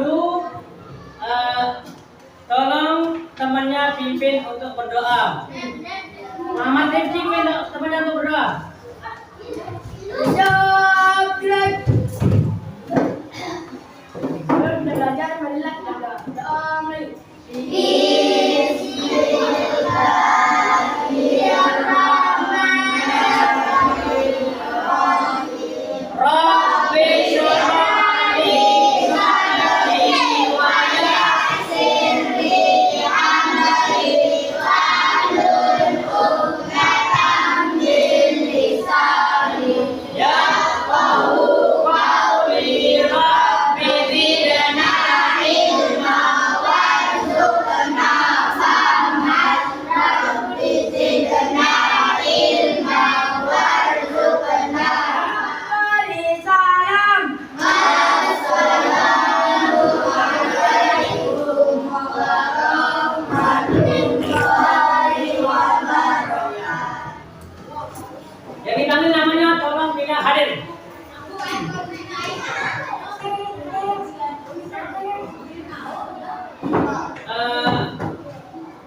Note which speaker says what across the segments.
Speaker 1: guru tolong temannya pimpin untuk berdoa. Muhammad Rifki pimpin temannya untuk berdoa.
Speaker 2: belajar melihat doa
Speaker 1: Yang dipanggil namanya tolong tidak hadir.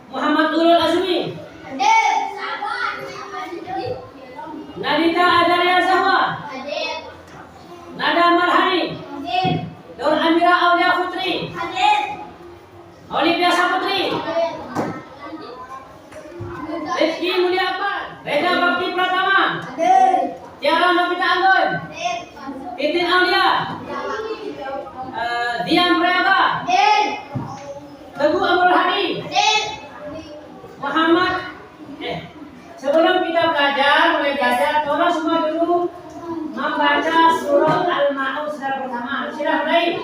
Speaker 1: Muhammad Nurul Azmi.
Speaker 2: hadir.
Speaker 1: Nadita Adaria Zahwa.
Speaker 2: Hadir.
Speaker 1: Nada Marhani.
Speaker 2: Hadir.
Speaker 1: Nur Amira Aulia Putri.
Speaker 2: Hadir.
Speaker 1: Olivia Saputri. Rizky Mulia Akbar. Reza Bakti Pratama.
Speaker 2: Hadir.
Speaker 1: Tiara Novita Anggun.
Speaker 2: Hadir.
Speaker 1: Titin Aulia. Dian Prayoga.
Speaker 2: Hadir.
Speaker 1: Teguh Amrul Hadi.
Speaker 2: Hadir.
Speaker 1: Muhammad. Sebelum kita mulai belajar, tolong semua dulu membaca surah Al-Ma'un secara bersama. Silakan mulai.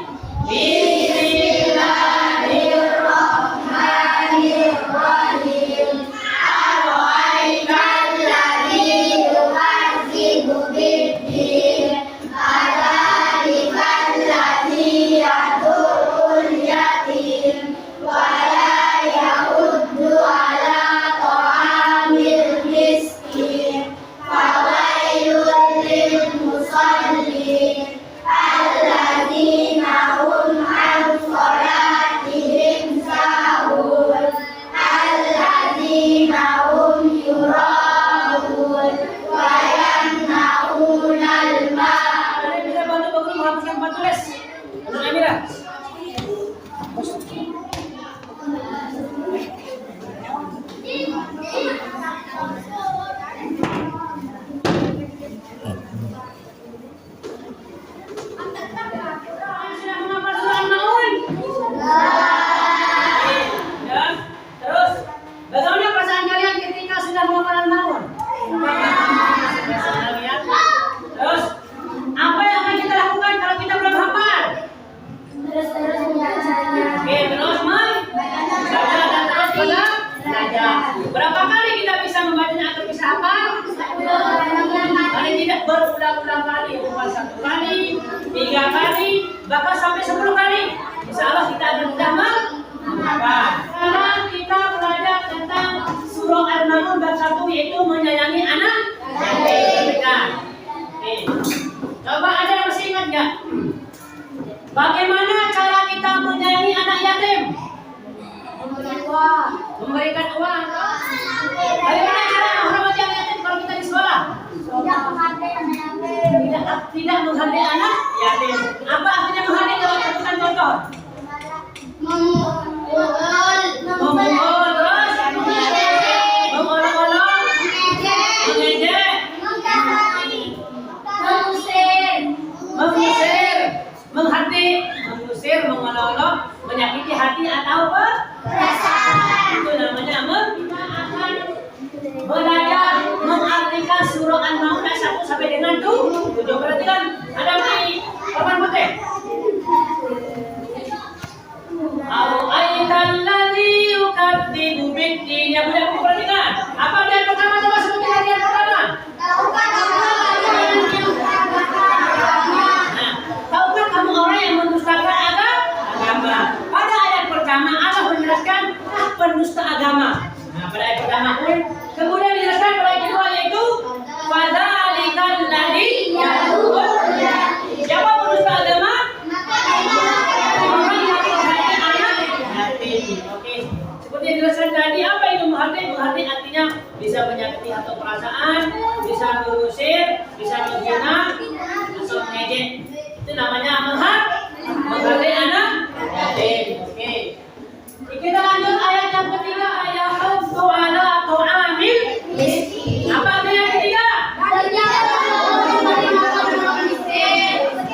Speaker 2: Bismillahirrahmanirrahim. Ara'aital ladzi yukadzibu bid-din. Adzalikal ladzi yad'ul yatim wa la yahuddu ala ta'amil miskin. Fawailul lil musallin alladzina hum an salatihim sahun alladzina hum yura'un wa yamna'unal ma'un.
Speaker 1: Kalian bisa bantu guru menghapuskan tempat tulis. Untuk Amira. Sudah menghafal surah Al-Ma'un? Ya. Terus, bagaimana perasaan kalian ketika sudah menghafal Al-Ma'un? Terus, apa yang akan kita lakukan kalau kita belum hafal?
Speaker 2: Terus membacanya.
Speaker 1: Oke, terus membaca dan terus belajar. Berapa kali kita bisa membacanya atau bisa hafal? Paling tidak berulang-ulang kali, bukan 1 kali, 3 kali, bahkan sampai 10 kali. Insya Allah kita akan mudah menghafal. Sekarang kita belajar tentang surah Al-Ma'un bab 1, yaitu menyayangi anak yatim. Oke. Coba ada yang masih ingat nggak? Bagaimana cara kita menyayangi anak yatim? Memberikan uang. Bagaimana cara menghormati anak yatim kalau kita di sekolah? Tidak menghargai anak yatim. Apa artinya menghargai? Kalau sebutkan contoh. Memukul, terus mengolok-olok, mengejek, mengusir, menghardik, mengusir, mengolok-olok, menyakiti hati atau perasaan. Itu namanya belajar mengartikan surah Al-Ma'un ayat 1 sampai dengan 7. Perhatikan, ada di papan putih. Ara'aital ladzi yukadzibu bid-din. Ya, Budak perhatikan. Apa yang pertama? Coba sebutkan yang pertama. Nah, tahukah kamu orang yang mendustakan agama? Pada ayat pertama Allah menjelaskan pendusta agama. Nah, pada ayat pertama pun kemudian dijelaskan pada ayat kedua yaitu fadzalikal ladzi yad'ul yatim. Siapa pendusta agama? bisa menyakiti atau perasaan, bisa mengusir, bisa menghina, atau mengejek. Itu namanya menghargai anak yatim. Oke. Kita lanjut ayat yang ketiga, ayat hubbu ala tu'amil miskin. Apa artinya yang ketiga?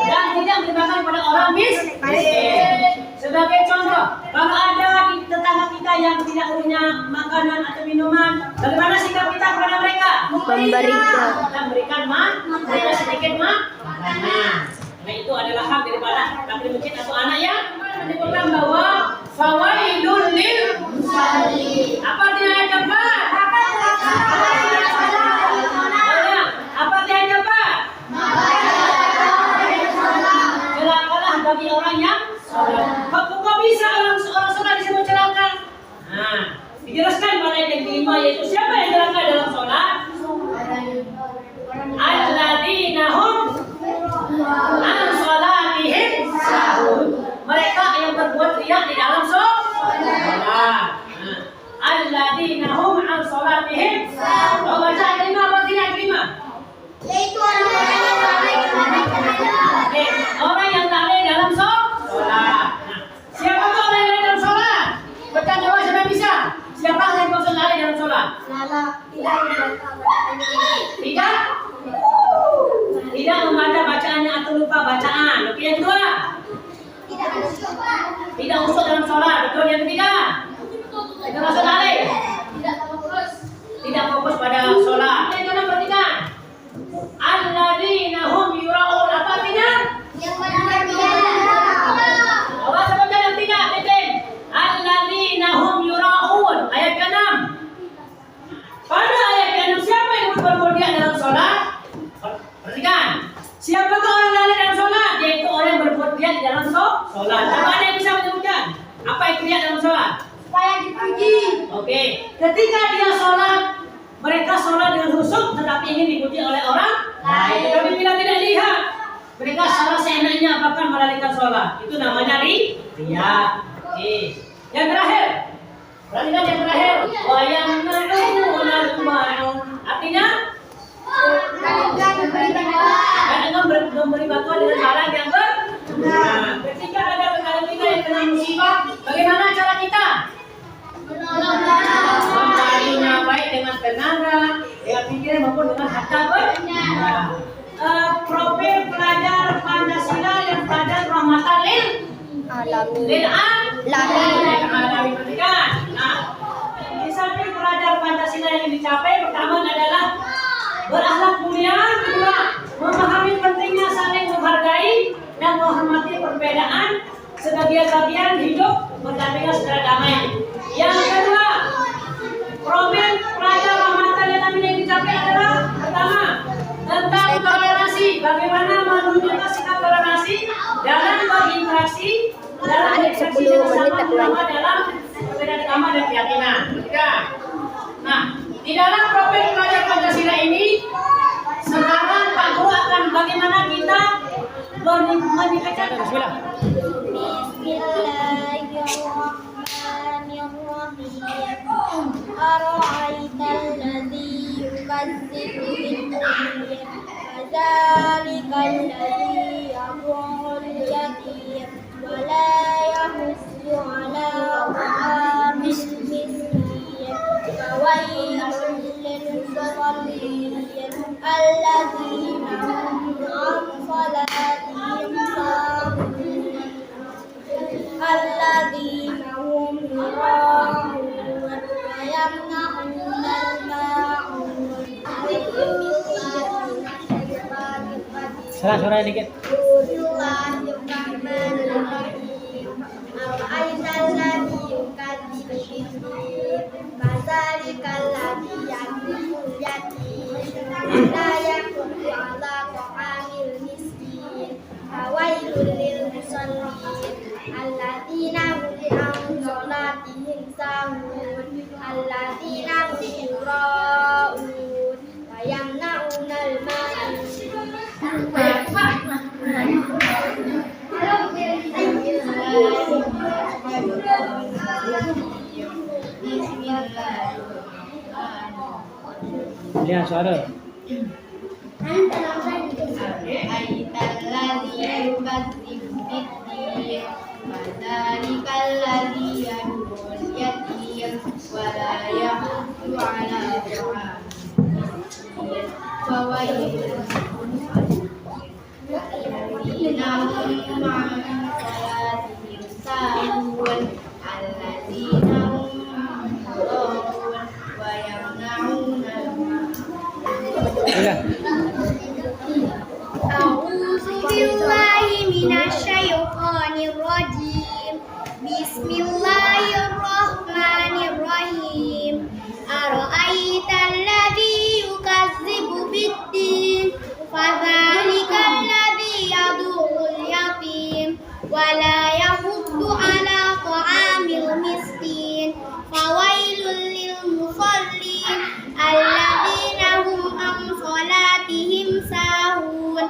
Speaker 1: Dan tidak beribadah kepada orang miskin. Sebagai contoh, kalau ada di tetangga kita yang tidak punya makanan atau minuman, bagaimana sikap kita kepada mereka?
Speaker 2: Memberikan.
Speaker 1: Kita berikan mereka sedikit makanan. Nah itu adalah hak daripada laki miskin atau anak yang menyebutkan bahwa fawailul lil musallin. Apa artinya yang keempat? Apa artinya yang keempat? Celakalah bagi orang yang sholat. Kok bisa orang sholat disebut celaka? Nah, dijelaskan pada ayat yang kelima, yaitu siapa yang celaka dalam sholat? Alladzina hum an sholatihim sahun. Mereka yang berbuat riya di dalam sholat. Alladzina hum an sholatihim sahun. Oh, baca ayat kelima, apa artinya ayat kelima?
Speaker 2: Yaitu orang yang lalai kepada ibadah.
Speaker 1: Orang yang lalai dalam sholat. Siapa tuh orang yang lalai dalam sholat? Bertanya jawab siapa yang bisa? Siapa yang maksud lalai dalam sholat? Tidak membaca bacaannya atau lupa bacaan. Oke, yang kedua, tidak usuk dalam sholat. Betul. Yang ketiga, itu maksud lalai. Tidak fokus pada sholat. Yang kedua, perhatikan. Alladzina hum yura'un. Apa artinya? Coba sebutkan yang tiga, titik. Alladzina hum yura'un. Ayat ke-6. Pada ayat ke-6, siapa yang berbuat riya dalam sholat? Perhatikan. Siapakah orang lalai dalam sholat? Yaitu orang yang berbuat riya di dalam sholat. Siapa ada yang bisa menyebutkan? Apa itu riya dalam sholat?
Speaker 2: Supaya dipuji.
Speaker 1: Oke. Ketika dia sholat, mereka sholat dengan khusyuk tetapi ingin dipuji oleh orang lain. Tetapi bila tidak lihat, mereka sholat seenaknya bahkan melalaikan sholat. Itu namanya riya. Oke. Yang terakhir, perhatikan yang terakhir. Wa yamna'unal ma'un. Artinya memberi bantuan dengan barang yang benar. Ketika ada rekan kita yang kena musibah, bagaimana cara kita? Mencarinya baik dengan tenaga, dengan pikiran maupun dengan harta benar. Profil pelajar Pancasila yang pelajar rahmatan lil alamin. Perhatikan. Nah, di samping pelajar Pancasila yang dicapai, pertama adalah berakhlak mulia, kedua memahami pentingnya saling menghargai dan menghormati perbedaan sebagai bagian hidup berdampingan secara damai. Yang kedua, profil pelajar rahmatan lil alamin yang dicapai adalah pertama tentang toleransi, bagaimana menunjukkan sikap toleransi dalam berinteraksi, dalam berinteraksi dengan sama dalam perbedaan agama dan keyakinan. Ketiga, nah di dalam profil pelajar Pancasila ini, sekarang Pak Guru akan bagaimana kita menyikapi. Bismillah.
Speaker 2: Bismillahirrahmanirrahim. Ara'aital ladzi yukazzibu bid-din. Fadzalikal ladzi yad'ul yatim wa la yahuddu 'ala ta'amil miskin. Fawailul lil-musallin alladzina hum 'an salatihim sahun. Alladzina hum yura'un wa yamna'unal ma'un.
Speaker 1: Suara dikit.
Speaker 2: Ara'aital ladzi yukadzibu bid-din. Fadzalikal ladzi yad'ul yatim wa la yahuddu 'ala ta'amil miskin. Fawailul lil musallin alladzina hum 'an salatihim sahun. Alladzina hum yura'un wa yamna'unal ma'un. Bismillahirrahmanirrahim.
Speaker 1: Lihat suara.
Speaker 2: Aitalladzi yukadzibu bid-din fadzalikal ladzi yad'ul yatim wa la yahuddu 'ala ta'amil miskin fawailun lilladzina hum 'an salatihim sahun alladzina hum yura'un wa yamna'una
Speaker 1: Lihat.
Speaker 2: أعوذ بالله من الشيطان الرجيم بسم الله الرحمن الرحيم أرأيت الذي يكذب بالدين فذلك الذي يدعو اليتيم ولا يحض على طعام المسكين فويل للمصلين الذين هم عن صلاتهم ساهون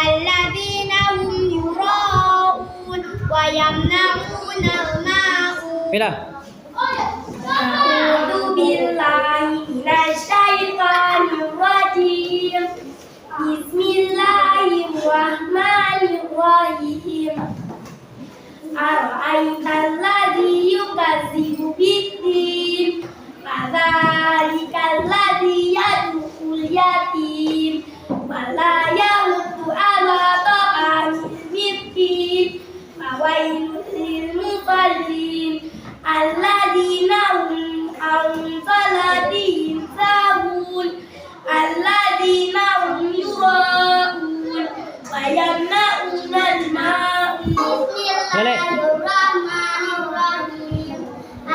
Speaker 2: الذين هم يراءون ويمنعون الماعون
Speaker 1: Bila.
Speaker 2: أعوذ بالله من الشيطان الرجيم بسم الله الرحمن الرحيم أرأيت الذي يكذب بالدين فذلك الذي يدعو اليتيم ولا يحض على طعام المسكين فويل للمصلين الذين هم عن صلاتهم ساهون الذين هم يراءون ويمنعون الماعون بسم الله الرحمن الرحيم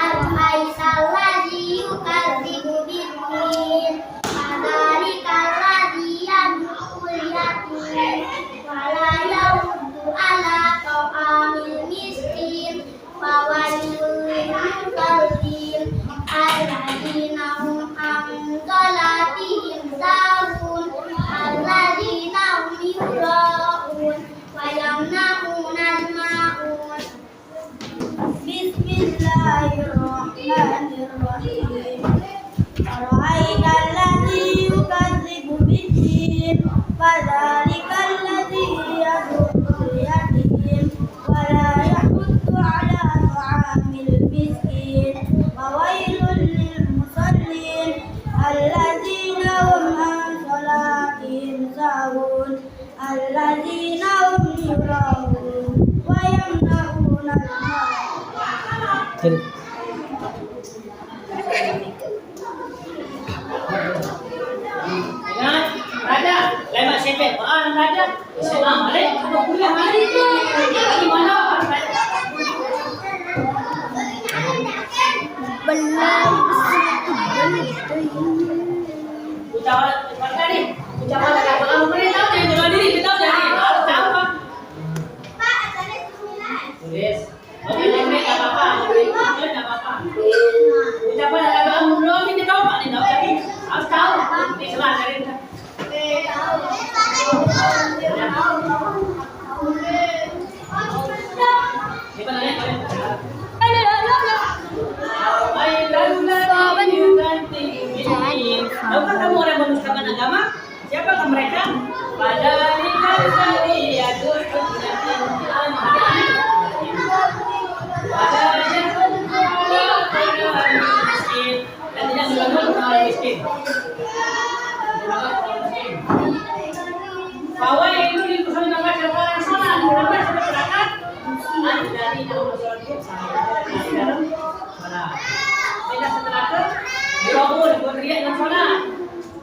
Speaker 2: أرأيت الذي يكذب بالدين فذلك الذي يدعو اليتيم ولا يحض على طعام المسكين فويل للمصلين الذين هم عن صلاتهم ساهون الذين هم يراءون ويمنعون الماعون بسم الله الرحمن الرحيم أرأيت الذي يكذب بالدين فذلك الذي يدعو اليتيم ولا يحض على طعام المسكين فويل للمصلين الذين هم عن صلاتهم ساهون الذين هم يراءون ويمنعون الماعون
Speaker 1: Ingat, Raja, lewat CP. Maaf, Raja. Assalamualaikum. Apa kuliah hari ini? Di mana? Ucapan apa nih? Ucapan apa? Kamu boleh tahu nih, bela diri, kita tahu jadi. Harus tahu apa? Tulis. Oke, nenek enggak apa-apa. Enggak apa-apa. Ucapan apa? Belum ini tahu Pak, ini tahu tapi harus tahu. Ini salah dari kita. Kita nanya kalian. Tahukah kamu orang yang menustakan agama? Siapakah mereka? Pada nikah tadi ya miskin dan tidak dibangun orang miskin. Bahwa itu diusul dengan orang salah, kenapa sampai berangkat? Dari dalam sholat di dalam sholat. Beda setelah itu, dibangun, beriak dengan sholat.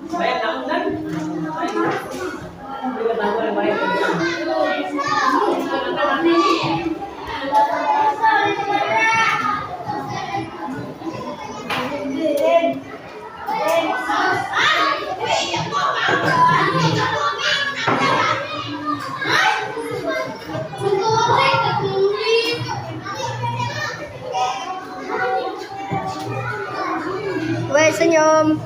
Speaker 1: Supaya tahu kan? Juga tahu yang baik.
Speaker 2: Woi, senyum.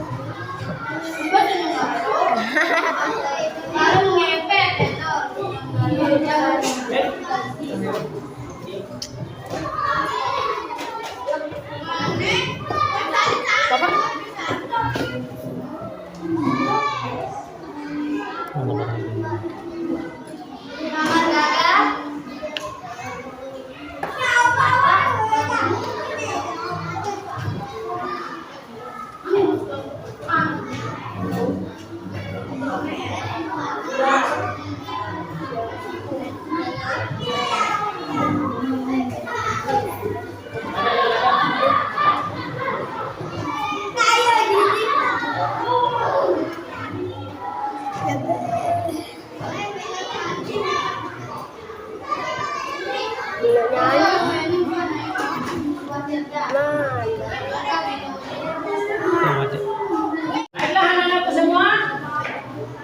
Speaker 1: Baiklah anak-anakku semua.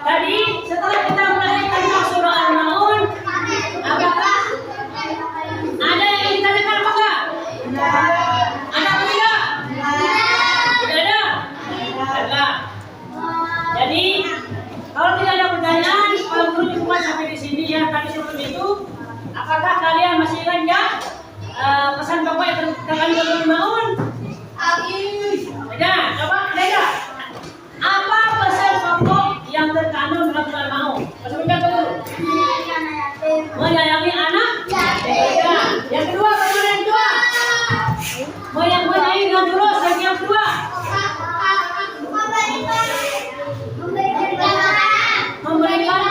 Speaker 1: Tadi setelah kita mulai tentang surah Al-Maun, apakah ada yang ingin ditanyakan apakah? Ada apa tidak? Tidak ada? Ada. Jadi kalau tidak ada pertanyaan, kalau guru cukupkan sampai di sini ya tadi sebelum itu. Apakah kalian masih ingat ya pesan bapak yang terkait dengan Al-Maun? Ya, coba ada. Apa pesan pokok yang terkandung dalam surah Al-Maun? Sebutkan dulu. Menyayangi anak. Ya. Yang kedua, bagaimana yang kedua? Menyayangi yang dulu, lagi yang kedua. Memberikan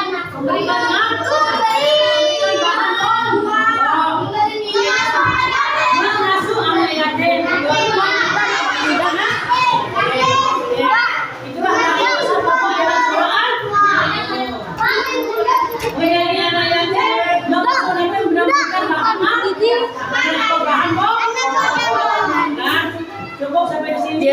Speaker 1: mengasuh anak yatim. Itulah pesan pokok dalam surah Al-Maun. Menyayangi anak yatim, mengasuh anak yatim, mendapatkan bahan pokok. Cukup sampai di sini.